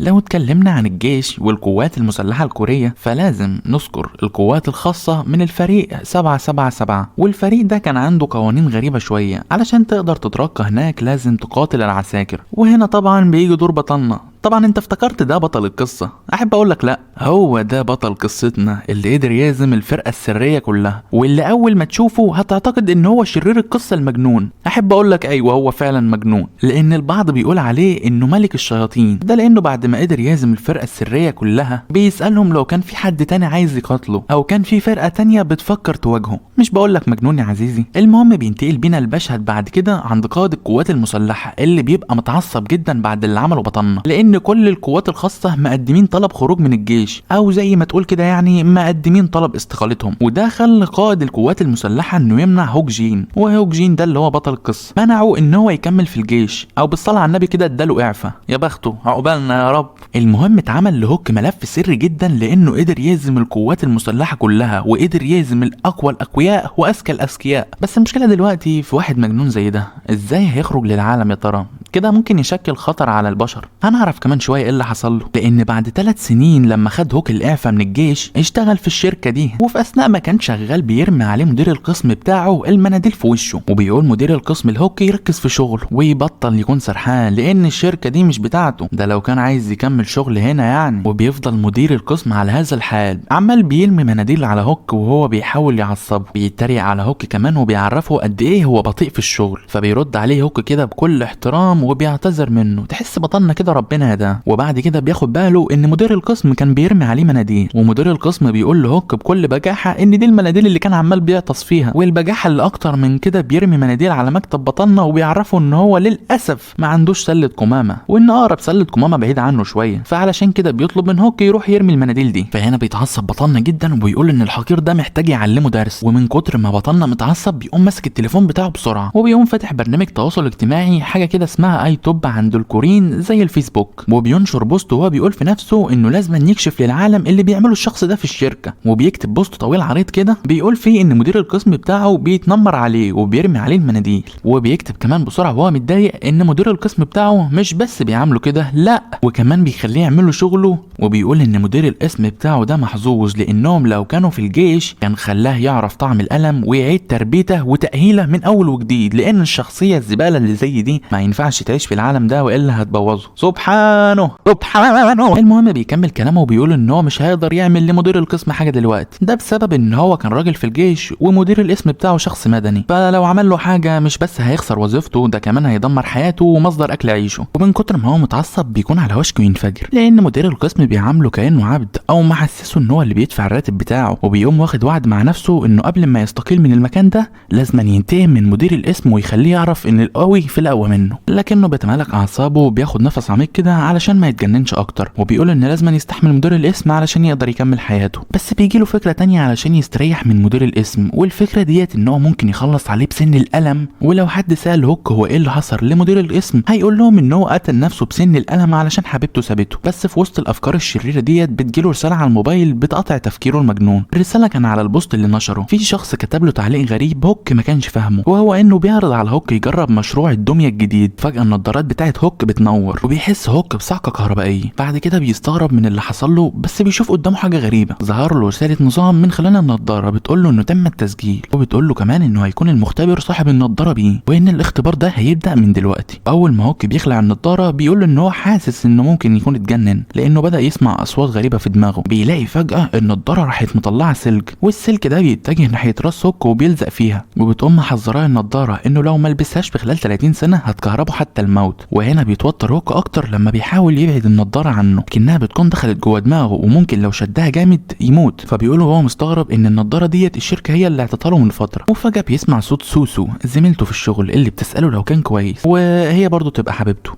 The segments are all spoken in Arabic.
لو اتكلمنا عن الجيش والقوات المسلحة الكورية فلازم نذكر القوات الخاصة من الفريق 777. والفريق ده كان عنده قوانين غريبة شوية، علشان تقدر تترقى هناك لازم تقاتل العساكر. وهنا طبعا بيجي دور بطلنا. طبعا انت افتكرت ده بطل القصة، احب اقولك لا، هو ده بطل قصتنا اللي قدر يهزم الفرقة السرية كلها، واللي اول ما تشوفه هتعتقد ان هو شرير القصة المجنون. احب اقولك ايوه هو فعلا مجنون، لان البعض بيقول عليه انه ملك الشياطين. ده لانه بعد ما قدر يهزم الفرقة السرية كلها بيسألهم لو كان في حد تاني عايز يقاتله او كان في فرقة تانية بتفكر تواجهه. مش بقولك مجنون يا عزيزي. المهم بينتقل بينا المشهد بعد كده عند قائد القوات المسلحة اللي بيبقى متعصب جدا بعد اللي عمله بطلنا، لان كل القوات الخاصة مقدمين طلب خروج من الجيش، او زي ما تقول كده يعني مقدمين طلب استقالتهم. وده خلى قائد القوات المسلحة انه يمنع هوك جين، وهوك جين ده اللي هو بطل القصة منعه ان هو يكمل في الجيش، او بالصلاة على النبي كده اداله اعفاء. يا بخته عقبالنا يا رب. المهم اتعمل لهوك ملف سري جدا، لانه قدر يهزم القوات المسلحة كلها، وقدر يهزم الاقوى الاقوياء واذكى الاذكياء. بس المشكلة دلوقتي في واحد مجنون زي ده ازاي هيخرج للعالم يا ترى؟ كده ممكن يشكل خطر على البشر. هنعرف كمان شويه ايه اللي حصل له، لان بعد 3 سنين لما خد هوك الاعفاء من الجيش اشتغل في الشركه دي، وفي اثناء ما كان شغال بيرمي عليه مدير القسم بتاعه المناديل في وشه، وبيقول مدير القسم لهوك يركز في شغله ويبطل يكون سرحان، لان الشركه دي مش بتاعته، ده لو كان عايز يكمل شغل هنا يعني. وبيفضل مدير القسم على هذا الحال عمال بيرمي مناديل على هوك، وهو بيحاول يعصبه، بيتريق على هوك كمان وبيعرفه قد ايه هو بطيء في الشغل. فبيرد عليه هوك كده بكل احترام وبيعتذر منه. تحس بطلنا كده ربنا ده. وبعد كده بياخد باله ان مدير القسم كان بيرمي عليه مناديل، ومدير القسم بيقول لهوك بكل بجاحه ان دي المناديل اللي كان عمال بيعطس فيها. والبجاحه اللي اكتر من كده بيرمي مناديل على مكتب بطلنا، وبيعرفوا ان هو للاسف ما عندوش سله قمامه، وان اقرب سله قمامه بعيد عنه شويه، فعلشان كده بيطلب من هوك يروح يرمي المناديل دي. فهنا بيتعصب بطلنا جدا وبيقول ان الحقير ده محتاج يعلمه درس. ومن كتر ما بطلنا متعصب بيقوم ماسك التليفون بتاعه بسرعه، وبيقوم فاتح برنامج تواصل اجتماعي حاجه كده اسمها اي توب عند الكوريين زي الفيسبوك، وبينشر بوست وهو بيقول في نفسه انه لازم يكشف للعالم اللي بيعمله الشخص ده في الشركه. وبيكتب بوست طويل عريض كده بيقول فيه ان مدير القسم بتاعه بيتنمر عليه وبيرمي عليه المناديل. وبيكتب كمان بسرعه وهو متضايق ان مدير القسم بتاعه مش بس بيعامله كده، لا وكمان بيخليه يعمله شغله. وبيقول ان مدير القسم بتاعه ده محظوظ، لانهم لو كانوا في الجيش كان خلاه يعرف طعم الالم ويعيد تربيته وتاهيله من اول وجديد، لان الشخصيه الزباله اللي زي دي ما ينفعش تعيش في العالم ده والا هتبوظه. سبحانه سبحانه. المهم بيكمل كلامه وبيقول ان هو مش هيقدر يعمل لمدير القسم حاجه دلوقتي، ده بسبب ان هو كان راجل في الجيش ومدير القسم بتاعه شخص مدني، فلو عمل له حاجه مش بس هيخسر وظيفته، ده كمان هيدمر حياته ومصدر اكل عيشه. ومن كتر ما هو متعصب بيكون على وشك ينفجر، لان مدير القسم بيعامله كانه عبد او محسسه ان هو اللي بيدفع الراتب بتاعه. وبيقوم واخد وعد مع نفسه انه قبل ما يستقيل من المكان ده لازم ينتقم من مدير القسم ويخليه يعرف ان القوي في الاقوى منه. لكنه بيتمالك اعصابه وبياخد نفس عميق كده علشان ما يتجننش اكتر، وبيقول ان لازم يستحمل مدير القسم علشان يقدر يكمل حياته. بس بيجيله فكره تانية علشان يستريح من مدير القسم، والفكره ديت ان هو ممكن يخلص عليه بسن الالم. ولو حد سال هوك هو ايه اللي حصل لمدير القسم هيقول لهم ان هو قتل نفسه بسن الالم علشان حبيبته سابته. بس في وسط الافكار الشريره ديت بتجيله رساله على الموبايل بتقطع تفكيره المجنون. الرساله كان على البوست اللي نشره في شخص كتب له تعليق غريب هوك ما كانش فاهمه، وهو انه بيعرض على هوك يجرب مشروع الدميه الجديد. فجاه النضارات بتاعت هوك بتنور وبيحس هوك بصعقه كهربائيه. بعد كده بيستغرب من اللي حصل له، بس بيشوف قدامه حاجه غريبه. ظهر له رساله نظام من خلال النضاره بتقول له انه تم التسجيل، وبتقول له كمان انه هيكون المختبر صاحب النضاره بيه، وان الاختبار ده هيبدا من دلوقتي. اول ما هوك بيخلع النضاره بيقول له ان هو حاسس انه ممكن يكون اتجنن، لانه بدا يسمع اصوات غريبه في دماغه. بيلاقي فجاه النضاره راحت مطلعه سلك، والسلك ده بيتجه ناحيه راس هوك وبيلزق فيها. وبتقوم محذراه النضاره انه لو ما لبسهاش في خلال 30 سنه هتكهربه حتى الموت. وهنا بيتوتر هوك اكتر لما بيحاول يبعد النضاره عنه، كأنها بتكون دخلت جوه دماغه وممكن لو شدها جامد يموت. فبيقول هو مستغرب ان النضاره ديت الشركه هي اللي اعطتها له من فتره. وفجاه بيسمع صوت سوسو زميلته في الشغل اللي بتساله لو كان كويس، وهي برضه تبقى حبيبته.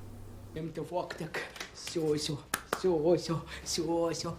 نمت في وقتك سوسو سوسو سوسو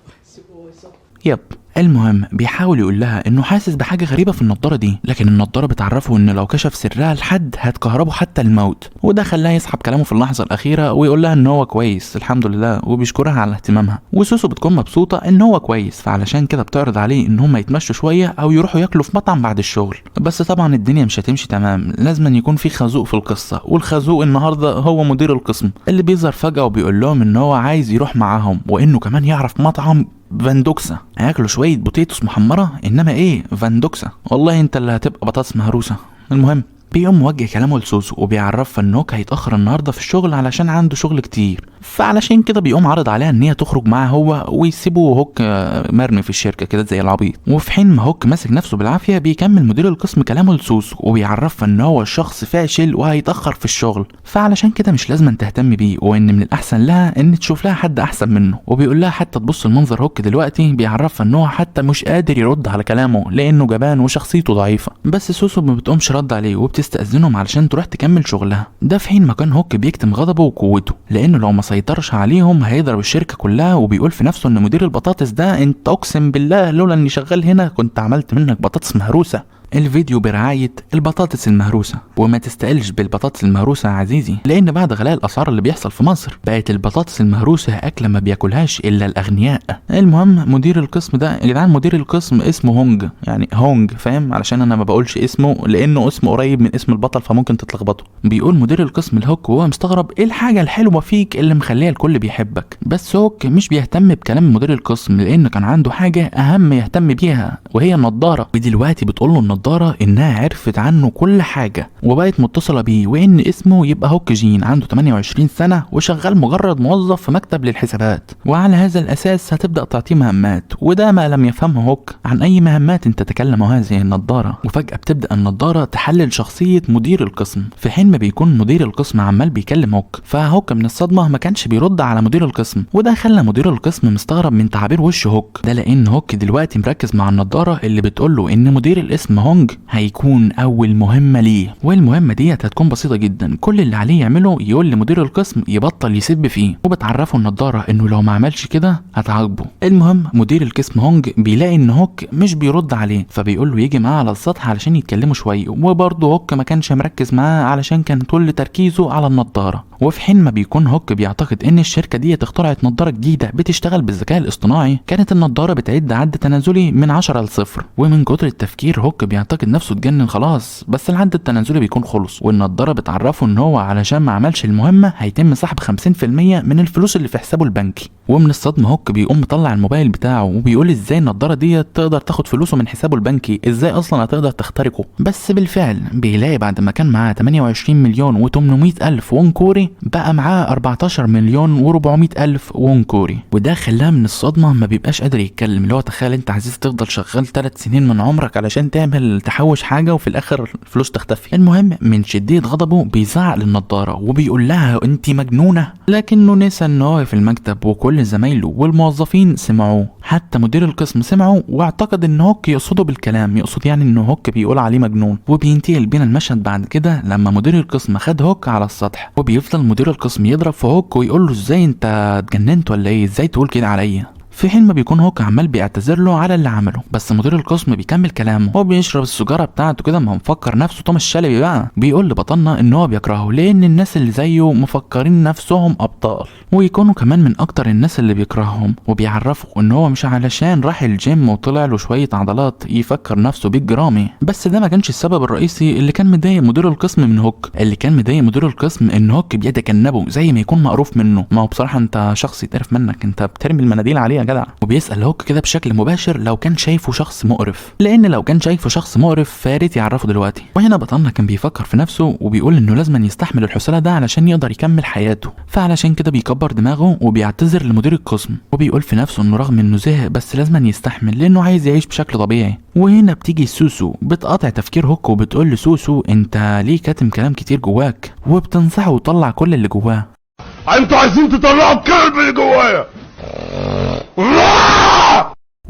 يب. المهم بيحاول يقول لها انه حاسس بحاجه غريبه في النضاره دي، لكن النضاره بتعرفه ان لو كشف سرها لحد هتكهربه حتى الموت، وده خلاه يسحب كلامه في اللحظه الاخيره ويقول لها ان هو كويس الحمد لله وبيشكرها على اهتمامها. وسوسو بتكون مبسوطه ان هو كويس، فعلشان كده بتعرض عليه ان هم يتمشوا شويه او يروحوا ياكلوا في مطعم بعد الشغل. بس طبعا الدنيا مش هتمشي تمام، لازم يكون في خازوق في القصه، والخازوق النهارده هو مدير القسم اللي بيظهر فجاه وبيقول لهم ان هو عايز يروح معاهم، وانه كمان يعرف مطعم فاندوكسا هياكلوا شويه بوتيتوس محمره. انما ايه فاندوكسا؟ والله انت اللي هتبقى بطاطس مهروسه. المهم بيقوم موجه كلامه لسوسو وبيعرفها ان هوك هيتاخر النهارده في الشغل علشان عنده شغل كتير، فعلشان كده بيقوم عرض عليها ان هي تخرج معاه هو ويسيبوا هوك مرمي في الشركه كده زي العبيط. وفي حين ما هوك ماسك نفسه بالعافيه بيكمل مدير القسم كلامه لسوسو وبيعرفها ان هو شخص فاشل وهيتاخر في الشغل، فعلشان كده مش لازم تهتم بيه، وان من الاحسن لها ان تشوف لها حد احسن منه. وبيقول لها حتى تبص المنظر هوك دلوقتي، بيعرفها ان هو حتى مش قادر يرد على كلامه لانه جبان وشخصيته ضعيفه. بس سوسو ما بتقومش رد عليه وبتستأذنهم علشان تروح تكمل شغلها. ده في حين ما كان هوك بيكتم غضبه وقوته، لانه لو ما سيطرش عليهم هيضرب الشركه كلها. وبيقول في نفسه ان مدير البطاطس ده انت اقسم بالله لولا اني شغال هنا كنت عملت منك بطاطس مهروسه. الفيديو برعاية البطاطس المهروسة، وما تستقلش بالبطاطس المهروسة يا عزيزي، لان بعد غلاء الاسعار اللي بيحصل في مصر بقت البطاطس المهروسة اكلة ما بياكلهاش الا الاغنياء. المهم مدير القسم ده يا جدعان، مدير القسم اسمه هونج، يعني هونج فاهم، علشان انا ما بقولش اسمه لانه اسمه قريب من اسم البطل فممكن تتلخبطوا. بيقول مدير القسم لهوك وهو مستغرب ايه الحاجة الحلوة فيك اللي مخليها الكل بيحبك. بس هوك مش بيهتم بكلام مدير القسم لانه كان عنده حاجة اهم يهتم بيها وهي النضارة. ودلوقتي بتقول له النضارة انها عرفت عنه كل حاجة وبقت متصلة بيه، وان اسمه يبقى هوك جين، عنده 28 سنة وشغال مجرد موظف في مكتب للحسابات، وعلى هذا الاساس هتبدأ تعطيه مهمات. وده ما لم يفهمه هوك عن اي مهمات تتكلم هذه النضارة. وفجأة بتبدأ النضارة تحلل شخصية مدير القسم، في حين ما بيكون مدير القسم عمال بيكلم هوك، فهوك من الصدمة ما كانش بيرد على مدير القسم. وده خلى مدير القسم مستغرب من تعابير وش هوك ده، لان هوك دلوقتي مركز مع النضارة اللي بتقوله ان مدير القسم هونج هيكون اول مهمة ليه، والمهمة دي هتكون بسيطة جدا. كل اللي عليه يعمله يقول لمدير القسم يبطل يسب فيه، وبتعرفه النضارة انه لو ما عملش كده هتعاقبه. المهم مدير القسم هونج بيلاقي ان هوك مش بيرد عليه، فبيقول له يجي معاه على السطح علشان يتكلموا شوية. وبرضه هوك ما كانش مركز معاه علشان كان كل تركيزه على النضارة. وفي حين ما بيكون هوك بيعتقد ان الشركة دي اخترعت نضارة جديدة بتشتغل بالذكاء الاصطناعي، كانت النضارة بتعد عد تنازلي من 10 ل0، ومن كتر التفكير هوك بيعتقد نفسه اتجنن خلاص. بس العد التنازلي بيكون خلص، والنضارة بتعرفه ان هو علشان ما عملش المهمة هيتم سحب 50% من الفلوس اللي في حسابه البنكي. ومن الصدمة هوك بيقوم مطلع الموبايل بتاعه وبيقول ازاي النضارة دي تقدر تاخد فلوسه من حسابه البنكي، ازاي اصلا هتقدر تخترقه. بس بالفعل بيلاقي بعد ما كان معاه 28 مليون و800 الف وون كوري بقى معاه 14 مليون و400 الف وون كوري. وده خلاه من الصدمة ما بيبقاش قادر يتكلم، اللي هو تخيل انت عايز تفضل شغال 3 سنين من عمرك علشان تعمل تحوش حاجة وفي الاخر الفلوس تختفي. المهم من شدية غضبه بيزعق للنضارة وبيقول لها انت مجنونة، لكنه نسى ان هو في المكتب وكل زمايله والموظفين سمعوه، حتى مدير القسم سمعه واعتقد ان هوك يقصده بالكلام، يقصد يعني ان هوك بيقول عليه مجنون. وبينتقل بينا المشهد بعد كده لما مدير القسم خد هوك على السطح، وبيفضل مدير القسم يضرب في هوك ويقول له ازاي انت اتجننت ولا ايه، ازاي تقول كده عليا، في حين ما بيكون هوك عمال بيعتذر له على اللي عمله. بس مدير القسم بيكمل كلامه، هو بيشرب السيجاره بتاعته كده ما مفكر نفسه توماس شلبي بقى. بيقول لبطلنا ان هو بيكرهه لان الناس اللي زيه مفكرين نفسهم ابطال ويكونوا كمان من اكتر الناس اللي بيكرههم، وبيعرفوا ان هو مش علشان راح الجيم وطلع له شويه عضلات يفكر نفسه بيج جرامي. بس ده ما كانش السبب الرئيسي اللي كان مضايق مدير القسم من هوك. اللي كان مضايق مدير القسم ان هوك بيتجنبه زي ما يكون مقروف منه. ما هو بصراحه انت شخص يتقرف منك، انت بترمي المناديل عليه يا جدع. وبيسال هوك كده بشكل مباشر لو كان شايفه شخص مقرف، لان لو كان شايفه شخص مقرف فياريت يعرفه دلوقتي. وهنا بطلنا كان بيفكر في نفسه وبيقول انه لازم يستحمل الحسالة ده علشان يقدر يكمل حياته، فعلشان كده بيكبر دماغه وبيعتذر لمدير القسم، وبيقول في نفسه انه رغم انه زهق بس لازم يستحمل لانه عايز يعيش بشكل طبيعي. وهنا بتيجي سوسو بتقاطع تفكير هوك وبتقول لسوسو انت ليه كاتم كلام كتير جواك، وبتنصحه يطلع كل اللي جواه. انتوا عايزين تطلعوا الكلب اللي جوايا.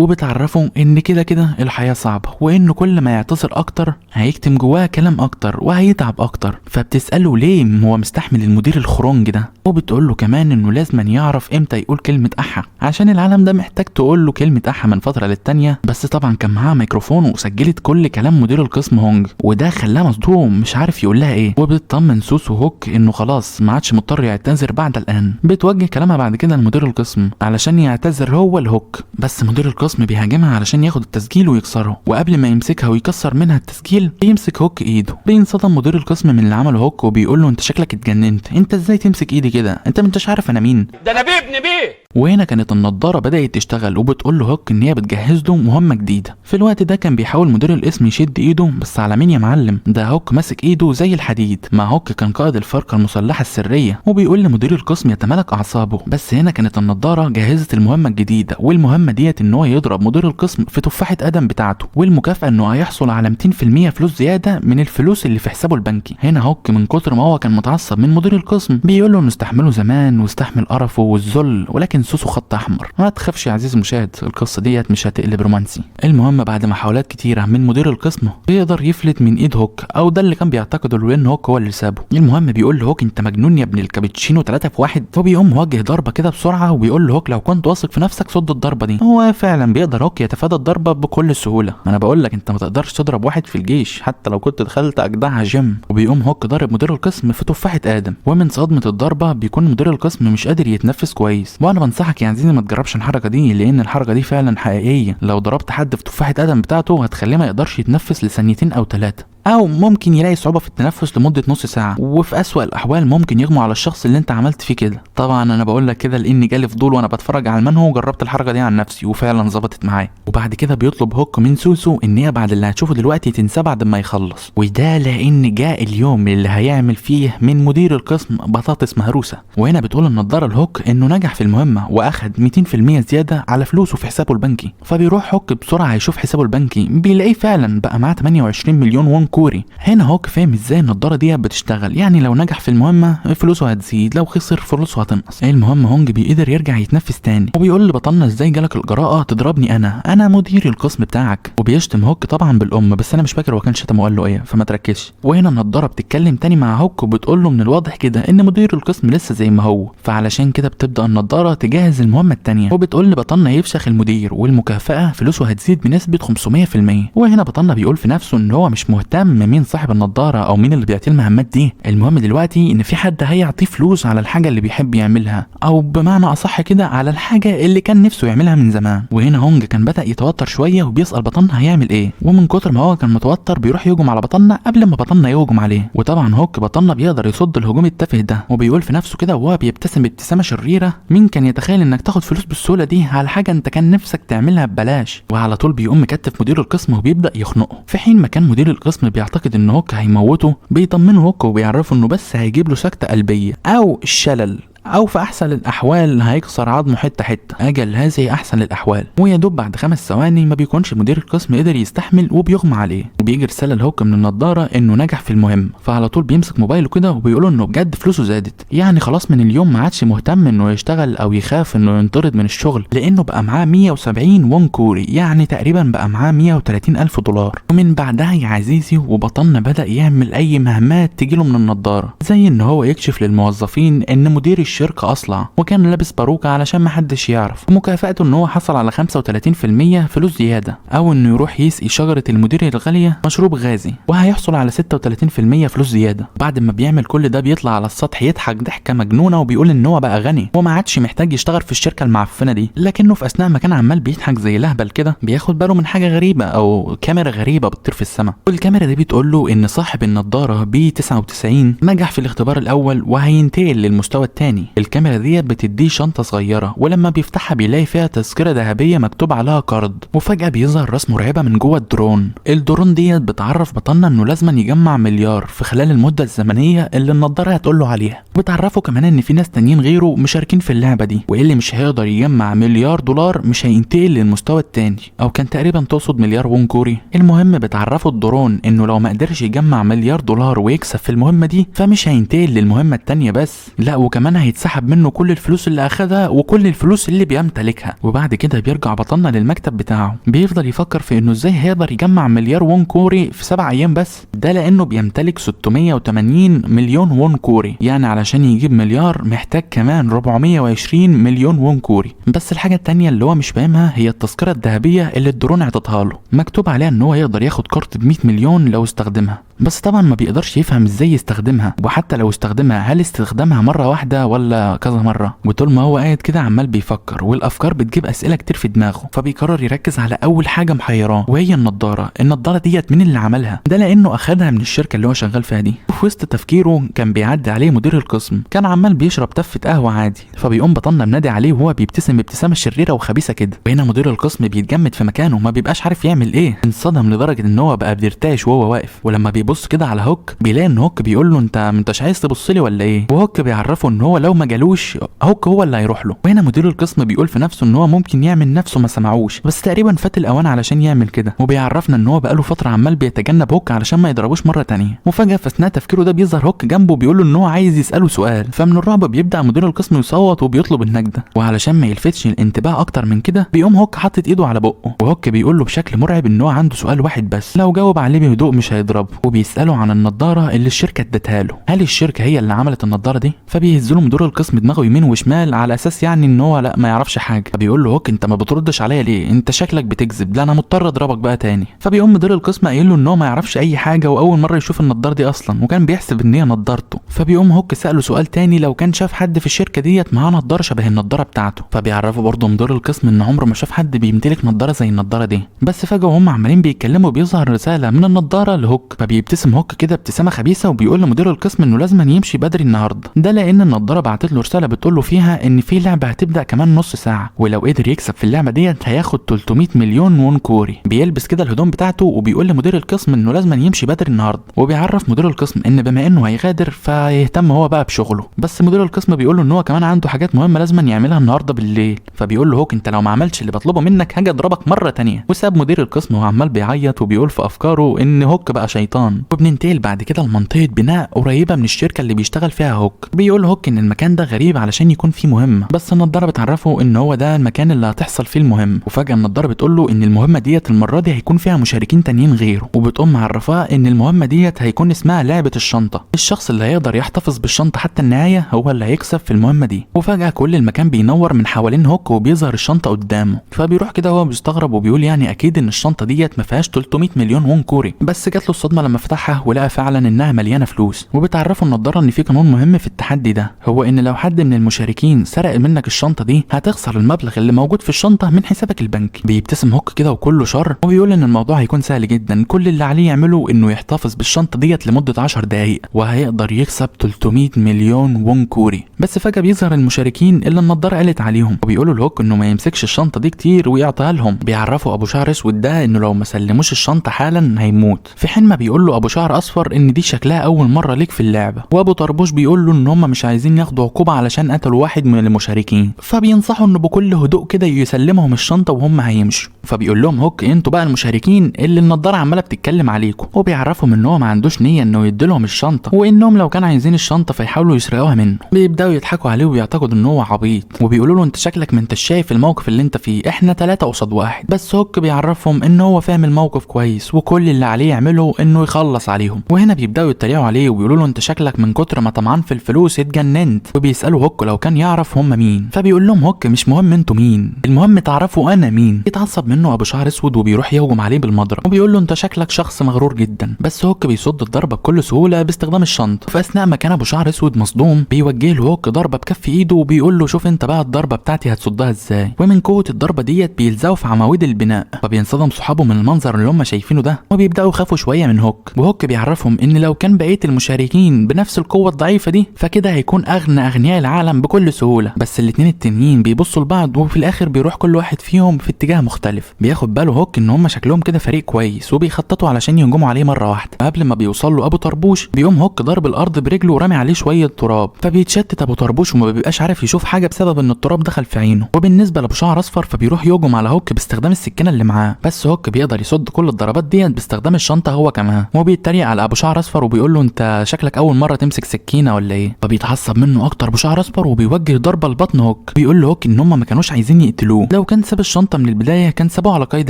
وبتعرفه ان كده كده الحياه صعبه، وانه كل ما يعتصر اكتر هيكتم جواه كلام اكتر وهيتعب اكتر. فبتساله ليه هو مستحمل المدير الخرنج ده، وبتقول له كمان انه لازم يعرف امتى يقول كلمه احا، عشان العالم ده محتاج تقول له كلمه احا من فتره للتانيه. بس طبعا كان معاها ميكروفون وسجلت كل كلام مدير القسم هونج، وده خلاه مصدوم مش عارف يقول لها ايه. وبتطمن سوسو هوك انه خلاص ما عادش مضطر يعتذر بعد الان. بتوجه كلامها بعد كده لمدير القسم علشان يعتذر هو لهوك، بس مدير القسم بيهاجمها علشان ياخد التسجيل ويكسره، وقبل ما يمسكها ويكسر منها التسجيل بيمسك هوك ايده. بينصدم مدير القسم من اللي عمله هوك وبيقول له انت شكلك اتجننت، انت ازاي تمسك ايدي كده، انت مش عارف انا مين، ده انا ابن بيه. وهنا كانت النضاره بدات تشتغل، وبتقول له هوك ان هي بتجهز له مهمه جديده. في الوقت ده كان بيحاول مدير القسم يشد ايده، بس على مين يا معلم، ده هوك ماسك ايده زي الحديد. مع هوك كان قائد الفرقه المسلحه السريه، وبيقول لمدير القسم يتمالك اعصابه. بس هنا كانت النضاره جهزت المهمه الجديده، والمهمه ديت ان هو يضرب مدير القسم في تفاحه ادم بتاعته، والمكافاه انه هيحصل على 200% فلوس زياده من الفلوس اللي في حسابه البنكي. هنا هوك من كتر ما هو كان متعصب من مدير القسم بيقول له انه استحمله زمان واستحمل قرفه والذل، ولكن سوسو خط احمر. ما تخافش يا عزيزي المشاهد، القصه ديت مش هتقلب رومانسي. المهم بعد محاولات كتيره من مدير القسم بيقدر يفلت من ايد هوك، او ده اللي كان بيعتقده لان هوك هو اللي سابه. المهم بيقول له هوك انت مجنون يا ابن الكابتشينو 3 في 1. فبيقوم موجه ضربه كده بسرعه، وبيقول له هوك لو كنت واثق في نفسك صد الضربه دي. هو فعلا بيقدر هوك يتفادى الضربه بكل سهوله. انا بقول لك انت ما تقدرش تضرب واحد في الجيش حتى لو كنت دخلت اجدعها جيم. وبيقوم هوك ضارب مدير القسم في تفاحه ادم، ومن صدمه الضربه بيكون مدير القسم مش قادر يتنفس كويس. وانا بنصحك يا عزيزي ما تجربش الحركه دي، لان الحركه دي فعلا حقيقيه. لو ضربت حد في تفاحه ادم بتاعته هتخليه ما يقدرش يتنفس لثانيتين او 3، او ممكن يلاقي صعوبه في التنفس لمده نص ساعه، وفي اسوأ الاحوال ممكن يغمى على الشخص اللي انت عملت فيه كده. طبعا انا بقول لك كده لاني جالي فضول وانا بتفرج على المنهو وجربت الحركه دي عن نفسي وفعلا ظبطت معايا. وبعد كده بيطلب هوك من سوسو ان هي بعد اللي هتشوفه دلوقتي تنساه بعد ما يخلص، وده لان جاء اليوم اللي هيعمل فيه من مدير القسم بطاطس مهروسه. وهنا بتقول النضاره لهوك انه نجح في المهمه واخد 200% زياده على فلوسه في حسابه البنكي. فبيروح هوك بسرعه يشوف حسابه البنكي، بيلاقيه فعلا بقى معاه 28 مليون وون كوري. هنا هوك فاهم ازاي النضاره دي بتشتغل، يعني لو نجح في المهمه فلوسه هتزيد، لو خسر فلوسه هتنقص. المهم هونج بيقدر يرجع يتنفس تاني، وبيقول لبطلنا ازاي جالك الجراءه تضربني انا مدير القسم بتاعك. وبيشتم هوك طبعا بالام، بس انا مش فاكر هو كان شتمه وقال له ايه فما تركزش. وهنا النضاره بتتكلم تاني مع هوك وبتقول له من الواضح كده ان مدير القسم لسه زي ما هو، فعلشان كده بتبدا النضاره تجهز المهمه التانيه، وبتقول لبطلنا يفشخ المدير والمكافاه فلوسه هتزيد بنسبه 500%. وهنا بطلنا بيقول في نفسه ان هو مش مهتم مين صاحب النضاره او مين اللي بيعطيه المهمات دي، المهم دلوقتي ان في حد هيعطيه فلوس على الحاجه اللي بيحب يعملها، او بمعنى اصح كده على الحاجه اللي كان نفسه يعملها من زمان. وهنا هونج كان بدا يتوتر شويه وبيسال بطلنا هيعمل ايه، ومن كتر ما هو كان متوتر بيروح يهجم على بطلنا قبل ما بطلنا يهجم عليه. وطبعا هوك بطلنا بيقدر يصد الهجوم التافه ده، وبيقول في نفسه كده وهو بيبتسم ابتسامه شريره مين كان يتخيل انك تاخد فلوس بالسهوله دي على حاجه انت كان نفسك تعملها ببلاش. وعلى طول بيقوم مكتف مدير القسم وبيبدا يخنقه، في حين ما كان مدير القسم بيعتقد ان هوك هيموته بيطمنه هوك وبيعرفه انه بس هيجيب له سكتة قلبية او الشلل، او في احسن الاحوال هيكسر عظمه حته حته. اجل هذه احسن الاحوال. ويا دوب بعد 5 ثواني ما بيكونش مدير القسم قدر يستحمل وبيغمى عليه، وبيجي رساله لهوك من النضاره انه نجح في المهمه. فعلى طول بيمسك موبايله كده وبيقول انه بجد فلوسه زادت، يعني خلاص من اليوم ما عادش مهتم انه يشتغل او يخاف انه ينطرد من الشغل، لانه بقى معاه 170 وون كوري، يعني تقريبا بقى معاه 130 الف دولار. ومن بعدها يا عزيزي وبطلنا بدا يعمل اي مهمات تجيله من النضاره، زي ان هو يكشف للموظفين ان مدير الشركه اصلع وكان لابس باروكه علشان محدش يعرف، ومكافاته ان هو حصل على 35% فلوس زياده، او انه يروح يسقي شجره المدير الغاليه مشروب غازي وهيحصل على 36% فلوس زياده. بعد ما بيعمل كل ده بيطلع على السطح يضحك ضحكه مجنونه وبيقول ان هو بقى غني وما عادش محتاج يشتغل في الشركه المعفنه دي. لكنه في اثناء ما كان عمال بيضحك زي لهبل كده بياخد باله من حاجه غريبه او كاميرا غريبه بتطير في السماء، والكاميرا دي بتقول له ان صاحب النضاره B99 نجح في الاختبار الاول وهينتقل للمستوى الثاني. الكاميرا دي بتديه شنطه صغيره، ولما بيفتحها بيلاقي فيها تذكره ذهبيه مكتوب عليها قرض، وفجاه بيظهر راس مرعبه من جوه الدرون. الدرون دي بتعرف بطلنا انه لازم يجمع مليار في خلال المده الزمنيه اللي النضاره هتقول له عليها، وبتعرفه كمان ان في ناس تانيين غيره مشاركين في اللعبه دي، واللي مش هيقدر يجمع مليار دولار مش هينتقل للمستوى الثاني، او كان تقريبا تقصد مليار وون كوري. المهم بتعرفه الدرون انه لو ما قدرش يجمع مليار دولار ويكسب في المهمه دي فمش هينتقل للمهمه الثانيه بس، لا وكمان هيتسحب منه كل الفلوس اللي اخدها وكل الفلوس اللي بيمتلكها. وبعد كده بيرجع بطلنا للمكتب بتاعه، بيفضل يفكر في انه ازاي هيقدر يجمع مليار وون كوري في 7 ايام بس. ده لانه بيمتلك 680 مليون وون كوري، يعني علشان يجيب مليار محتاج كمان 420 مليون وون كوري. بس الحاجه التانية اللي هو مش فاهمها هي التذكره الذهبيه اللي الدرون اعطتها له، مكتوب عليها ان هو يقدر ياخد كارت ب 100 مليون لو استخدمها. بس طبعا ما بيقدرش يفهم ازاي يستخدمها، وحتى لو استخدمها هل استخدامها مره واحده ولا كذا مره. وطول ما هو قاعد كده عمال بيفكر والافكار بتجيب اسئله كتير في دماغه، فبيقرر يركز على اول حاجه محيراه وهي النضاره ديت مين اللي عملها؟ ده لانه اخدها من الشركه اللي هو شغال فيها دي. وفي وسط تفكيره كان بيعدي عليه مدير القسم، كان عمال بيشرب تفه قهوه عادي، فبيقوم بطلنا منادي عليه وهو بيبتسم ابتسامه شريره وخبيثه كده. وهنا مدير القسم بيتجمد في مكانه، ما بيبقاش عارف يعمل ايه، انصدم لدرجه ان هو بقى بيرتعش وهو واقف. ولما بيبص كده على هوك بيلاقي ان هوك بيقول له انت مش عايز تبص لي ولا ايه؟ وهوك بيعرفه ان هو لو ما جالوش هوك هو اللي هيروح له. وهنا مدير القسم بيقول في نفسه ان هو ممكن يعمل نفسه ما سمعوش، بس تقريبا فات الاوان علشان يعمل كده. وبيعرفنا ان هو بقاله فتره عمال بيتجنب هوك علشان ما يضربوش مره تانية. وفجاه في اثناء تفكيره ده بيظهر هوك جنبه بيقول له ان هو عايز يساله سؤال. فمن الرعب بيبدا مدير القسم يصوت وبيطلب النجده، وعلشان ما يلفتش الانتباه اكتر من كده بيقوم هوك حاطط ايده على بقه. وهوك بيقول له بشكل مرعب ان هو عنده سؤال واحد بس، لو جاوب عليه بهدوء مش هيضربه. وبيساله عن النضاره اللي الشركه ادتها له، هل الشركه هي اللي عملت النضاره دي؟ فبيهز له مدير القسم دماغه يمين وشمال على اساس يعني ان هو لا ما يعرفش حاجه. فبيقول له هوك انت ما بتردش عليا ليه؟ انت شكلك بتكذب، لا انا مضطر اضربك بقى تاني. فبيقوم مدير القسم قايل له ان هو ما يعرفش اي حاجه واول مره يشوف النضاره دي اصلا، وكان بيحسب ان هي نضارته. فبيقوم هوك ساله سؤال تاني لو كان شاف حد في الشركه ديت معاه نضاره شبه النضاره بتاعته. فبيعرفه برضه مدير القسم ان عمره ما شاف حد بيمتلك نضاره زي النضاره دي. بس فجاه وهم عمالين بيتكلموا بيظهر رساله من النضاره لهوك، فبيبتسم هوك كده ابتسامه خبيثه وبيقول لمدير القسم انه لازم يمشي بدري النهارده. ده لان النضاره بعتت له رساله بتقول له فيها ان في لعبه هتبدا كمان نص ساعه، ولو قدر يكسب في اللعبه ديت هياخد 300 مليون وون كوري. بيلبس كده الهدوم بتاعته وبيقول لمدير القسم انه لازم يمشي بدري النهارده. وبيعرف مدير القسم ان بما انه هيغادر فيهتم هو بقى بشغله. بس مدير القسم بيقول له ان هو كمان عنده حاجات مهمه لازم يعملها النهارده بالليل. فبيقول له هوك انت لو ما عملتش اللي بطلبه منك هاجي اضربك مره تانية. وساب مدير القسم وهو عمال بيعيط وبيقول في افكاره ان هوك بقى شيطان. وبننتقل بعد كده لمنطقه بناء قريبه من الشركه اللي بيشتغل فيها هوك. بيقول هوك ان المكان ده غريب علشان يكون فيه مهمه، بس النضاره بتعرفه ان هو ده المكان اللي هتحصل فيه المهمه. وفجاه النضاره بتقول له ان المهمه ديت المره دي هيكون فيها مشاركين تانيين غيره، وبتقوم معرفاه ان المهمه ديت هيكون اسمها لعبه الشنطه. الشخص اللي هيقدر يحتفظ بالشنطه حتى النهايه هو اللي هيكسب في المهمه دي. وفجاه كل المكان بينور من حوالين هوك وبيظهر الشنطه قدامه. فبيروح كده هو بيستغرب وبيقول يعني اكيد ان الشنطه ديت ما فيهاش 300 مليون وون كوري. بس جات له الصدمه لما فتحها ولقى فعلا انها مليانه فلوس. وبتعرفه النضاره ان في قانون مهم في التحدي ده، هو ان لو حد من المشاركين سرق منك الشنطه دي هتخسر المبلغ اللي موجود في الشنطه من حسابك البنكي. بيبتسم هوك كده وكله شر وبيقول ان الموضوع هيكون سهل جدا، كل اللي عليه يعمله انه يحتفظ بالشنطه ديت لمده 10 دقائق وهيقدر يكسب 300 مليون وون كوري. بس فجاه بيظهر المشاركين اللي النضاره قالت عليهم وبيقولوا لهوك انه ما يمسكش الشنطه دي كتير ويعطيها لهم. بيعرفوا ابو شعر اسود ده انه لو ما سلموش الشنطه حالا هيموت، في حين ما بيقول له ابو شعر اصفر ان دي شكلها اول مره ليك في اللعبه. وابو طربوش بيقول له ان هم مش عايزين ياخدوا عقوبه علشان قتلوا واحد من المشاركين، فبينصحوا انه بكل هدوء كده يسلمهم الشنطه وهم هيمشوا. فبيقول لهم هوك انتوا بقى المشاركين اللي النضاره عماله بتتكلم عليكم، وبيعرفهم ان هو ما عندوش نيه انه يديلهم الشنطه، وانهم لو كانوا عايزين الشنطه فيحاولوا يسرقوها منه. بيبداوا يضحكوا عليه وبيعتقدوا ان هو عبيط، وبيقولوا له انت شكلك ما انت شايف الموقف اللي انت فيه، احنا 3 قصاد 1. بس هوك بيعرفهم ان هو فاهم الموقف كويس وكل اللي عليه يعمله انه يخلص عليهم. وهنا بيبداوا يتريقوا عليه وبيقولوا له انت شكلك من كتر ما طمعان في الفلوس اتجننت. وبيسالوا هوك لو كان يعرف هم مين، فبيقول لهم هوك مش مهم انتوا مين، المهم تعرفوا انا مين. يتعصب منه ابو شعر اسود وبيروح يهجم عليه بالمضرب وبيقول له انت شكلك شخص مغرور جدا. بس هوك بيصد الضربه بكل سهوله باستخدام الشنطه. فاثناء ما كان ابو شعر اسود مصدوم بيوجه له هوك ضربه بكف ايده وبيقول له شوف انت بقى الضربه بتاعتي هتصدها ازاي. ومن قوه الضربه ديت بيلزقوا في عواميد البناء. فبينصدم صحابه من المنظر اللي هم شايفينه ده وبيبداوا يخافوا شويه من هوك. وهوك بيعرفهم ان لو كان بقيه المشاركين بنفس القوه الضعيفه دي فكده هيكون اغنى اغنياء العالم بكل سهوله. بس الاتنين التانيين بيبصوا لبعض وفي الاخر بيروح كل واحد فيهم في اتجاه مختلف. بياخد باله هوك ان هم شكلهم كده فريق كويس وبيخططوا علشان يهجموا عليه مره واحده. قبل ما بيوصل له ابو طربوش بيقوم هوك ضرب الارض برجله ورامي عليه شويه تراب. فبيتشتت ابو طربوش وما بيبقاش عارف يشوف حاجه بسبب ان التراب دخل في عينه. وبالنسبه لابو شعر اصفر فبيروح يهجم على هوك باستخدام السكينه اللي معاه. بس هوك بيقدر يصد كل الضربات ديت باستخدام الشنطه هو كمان. وبيتريق على ابو شعر اصفر وبيقول له انت شكلك اول مره تمسك سكينه ولا ايه. فبيتعصب منه بيحزنوا اكتر بشعر اصفر وبيوجه ضربه لبطن هوك. بيقول له هوك ان هم ما كانوش عايزين يقتلوه، لو كان ساب الشنطه من البدايه كان سابوه على قيد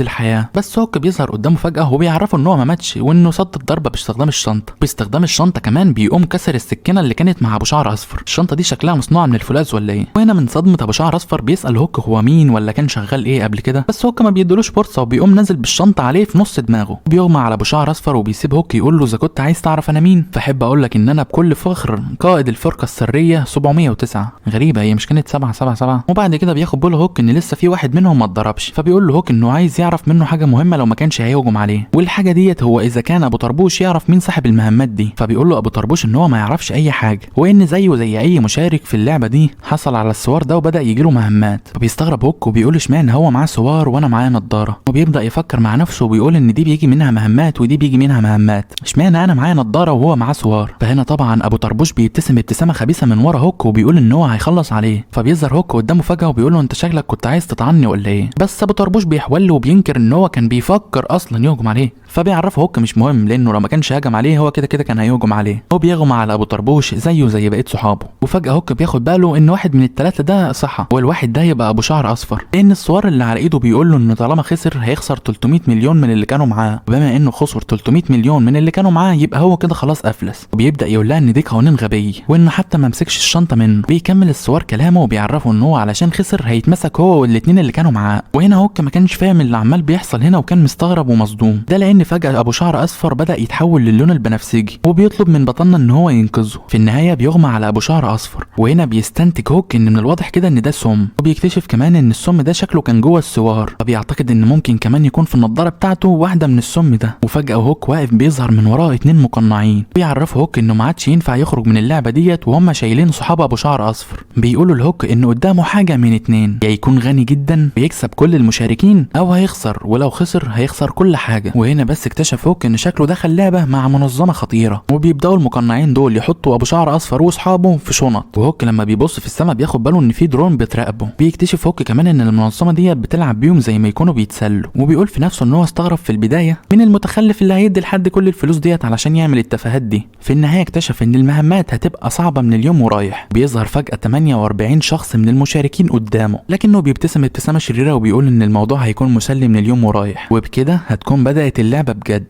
الحياه. بس هوك بيظهر قدامه فجاه وبيعرفه ان هو ما ماتش وانه صد الضربه باستخدام الشنطه. باستخدام الشنطه كمان بيقوم كسر السكينه اللي كانت مع ابو شعر اصفر. الشنطه دي شكلها مصنوعه من الفولاذ ولا ايه؟ وهنا من صدمه ابو شعر اصفر بيسال هوك هو مين ولا كان شغال ايه قبل كده، بس هوك ما بيدلوش فرصه وبيقوم نازل بالشنطه عليه في نص دماغه. بيغمى على ابو شعر اصفر وبيسيب هوك يقول له اذا كنت عايز تعرف انا مين فاحب اقول لك ان انا بكل فخر قائد الفرقه السريه 709. غريبه هي مش كانت 777؟ وبعد كده بياخد باله هوك ان لسه في واحد منهم ما اتضربش، فبيقول له هوك انه عايز يعرف منه حاجه مهمه لو ما كانش هيهجم عليه، والحاجه ديت هو اذا كان ابو طربوش يعرف مين صاحب المهمات دي. فبيقول له ابو طربوش ان هو ما يعرفش اي حاجه، وان زيه زي اي مشارك في اللعبه دي حصل على السوار ده وبدا يجيله مهمات. فبيستغرب هوك وبيقول اشمعنى هو معاه سوار وانا معايا نضاره، وبيبدا يفكر مع نفسه وبيقول ان دي بيجي منها مهمات ودي بيجي منها مهمات، اشمعنى انا معايا نضاره وهو معاه سوار. فهنا طبعا ابو طربوش بيبتسم ابتسامه خبيثه من ورا هوك وبيقول ان هو هيخلص عليه. فبيظهر هوك قدامه فجاه وبيقول له انت شكلك كنت عايز تطعني ولا ايه؟ بس ابو طربوش بيحول له وبينكر ان هو كان بيفكر اصلا يهجم عليه. فبيعرفه هوك مش مهم لانه لو ما كانش هجم عليه هو كده كده كان هيهجم عليه. هو بيغمى على ابو طربوش زيه زي بقيه صحابه. وفجاه هوك بياخد باله ان واحد من الثلاثه ده صحى، والواحد ده يبقى ابو شعر اصفر، لان الصور اللي على ايده بيقول له انه طالما خسر هيخسر 300 مليون من اللي كانوا معاه، وبما انه خسر 300 مليون من اللي كانوا معاه يبقى هو كده خلاص افلس. وبيبدا يقول لها ان دي قوانين غبيه وانه حتى ما مسكش الشنطه منه. بيكمل الصور كلامه وبيعرفه ان هو علشان خسر هيتمسك هو والاثنين اللي كانوا معاه. وهنا هوك ما كانش فاهم اللي عمال بيحصل هنا وكان مستغرب ومصدوم، ده لان فجاه ابو شعر اصفر بدا يتحول للون البنفسجي وبيطلب من بطلنا ان هو ينقذه. في النهايه بيغمى على ابو شعر اصفر، وهنا بيستنتج هوك ان من الواضح كده ان ده سم، وبيكتشف كمان ان السم ده شكله كان جوه السوار، فبيعتقد ان ممكن كمان يكون في النضاره بتاعته واحده من السم ده. وفجاه هوك واقف بيظهر من وراه 2 مقنعين بيعرفوا هوك انه ما عادش ينفع يخرج من اللعبه ديت وهم شايلين صحاب ابو شعر اصفر. بيقولوا لهوك انه قدامه حاجه من 2، يا يكون غني جدا ويكسب كل المشاركين او هيخسر، ولو خسر هيخسر كل حاجه. وهنا بس اكتشف هوك ان شكله دخل لعبه مع منظمه خطيره، وبيبداوا المقنعين دول يحطوا ابو شعر اصفر واصحابه في شنط. وهوك لما بيبص في السماء بياخد باله ان في درون بتراقبه. بيكتشف هوك كمان ان المنظمه ديت بتلعب بيهم زي ما يكونوا بيتسلوا، وبيقول في نفسه ان هو استغرب في البدايه من المتخلف اللي هيدي لحد كل الفلوس ديت علشان يعمل التفاهات دي. في النهايه اكتشف ان المهمات هتبقى صعبه من اليوم ورايح. بيظهر فجاه 48 شخص من المشاركين قدامه، لكنه بيبتسم ابتسامه شريره وبيقول ان الموضوع هيكون مسلي من اليوم ورايح، وبكده هتكون بدات اللعبه بجد.